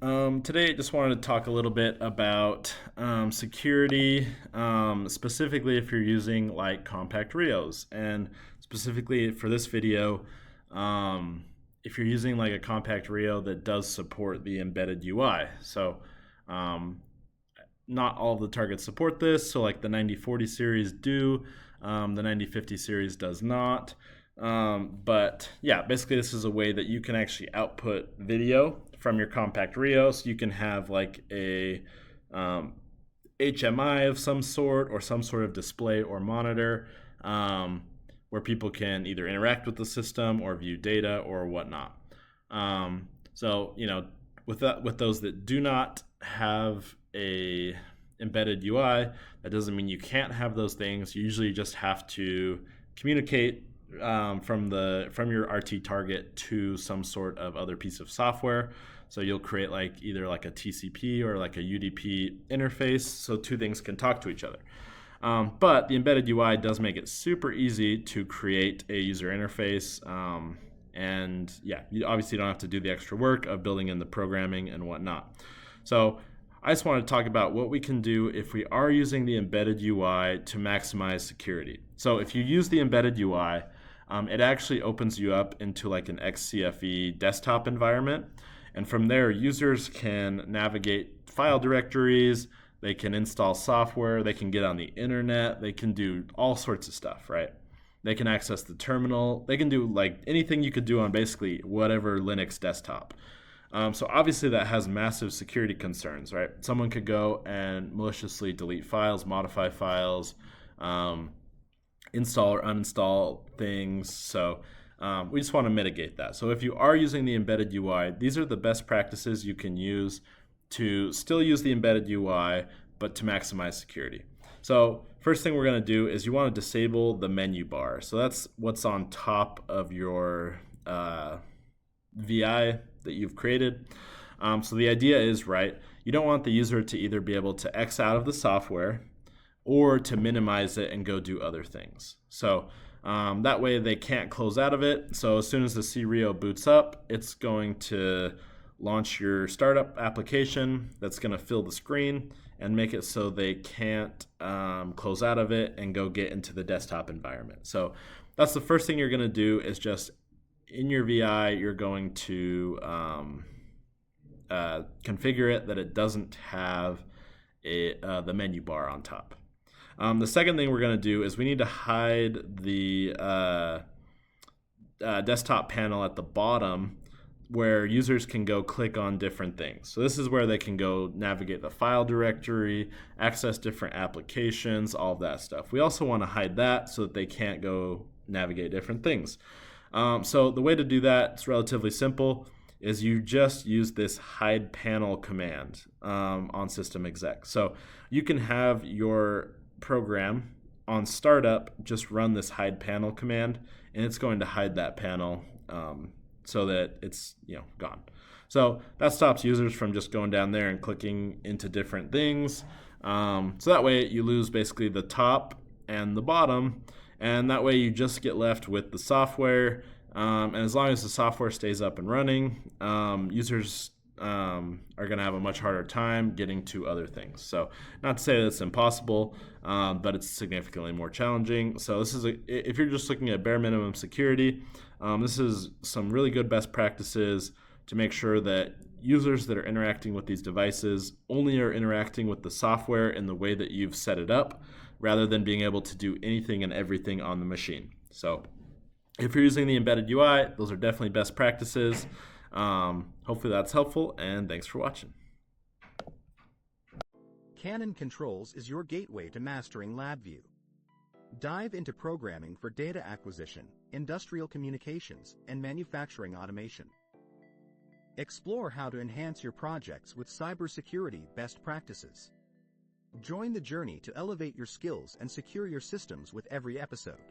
Today, I just wanted to talk a little bit about security, specifically if you're using like CompactRIOs. And specifically for this video, if you're using like a CompactRIO that does support the embedded UI. So not all of the targets support this. So like the 9040 series do, the 9050 series does not. But yeah, basically this is a way that you can actually output video from your CompactRIO. So you can have like a HMI of some sort or some sort of display or monitor where people can either interact with the system or view data or whatnot. So, you know, with those that do not have a embedded UI, that doesn't mean you can't have those things. You usually just have to communicate from your RT target to some sort of other piece of software. So you'll create like either like a TCP or like a UDP interface, so two things can talk to each other. But the embedded UI does make it super easy to create a user interface. And yeah, you obviously don't have to do the extra work of building in the programming and whatnot. So I just want to talk about what we can do if we are using the embedded UI to maximize security. So if you use the embedded UI, it actually opens you up into like an XCFE desktop environment. And from there, users can navigate file directories, they can install software, they can get on the internet, they can do all sorts of stuff, right? They can access the terminal, they can do like anything you could do on basically whatever Linux desktop. So obviously that has massive security concerns, right? Someone could go and maliciously delete files, modify files, install or uninstall things. So we just want to mitigate that. So if you are using the embedded UI, these are the best practices you can use to still use the embedded UI, but to maximize security. So first thing we're going to do is you want to disable the menu bar. So that's what's on top of your VI that you've created. So the idea is, right, you don't want the user to either be able to X out of the software or to minimize it and go do other things. So that way they can't close out of it. So as soon as the cRIO boots up, it's going to launch your startup application that's going to fill the screen and make it so they can't close out of it and go get into the desktop environment. So that's the first thing you're going to do is just in your VI, you're going to configure it that it doesn't have the menu bar on top. The second thing we're going to do is we need to hide the desktop panel at the bottom where users can go click on different things. So this is where they can go navigate the file directory, access different applications, all of that stuff. We also want to hide that so that they can't go navigate different things. So the way to do that is relatively simple, is you just use this hide panel command on system exec. So you can have your program on startup just run this hide panel command, and it's going to hide that panel so that it's gone. So that stops users from just going down there and clicking into different things. So that way you lose basically the top and the bottom, and that way you just get left with the software. And as long as the software stays up and running, users are going to have a much harder time getting to other things. So not to say that it's impossible, but it's significantly more challenging. So this is if you're just looking at bare minimum security, this is some really good best practices to make sure that users that are interacting with these devices only are interacting with the software in the way that you've set it up, rather than being able to do anything and everything on the machine. So if you're using the embedded UI, those are definitely best practices. Hopefully that's helpful, and thanks for watching. Canon Controls is your gateway to mastering LabVIEW. Dive into programming for data acquisition, industrial communications, and manufacturing automation. Explore how to enhance your projects with cybersecurity best practices. Join the journey to elevate your skills and secure your systems with every episode.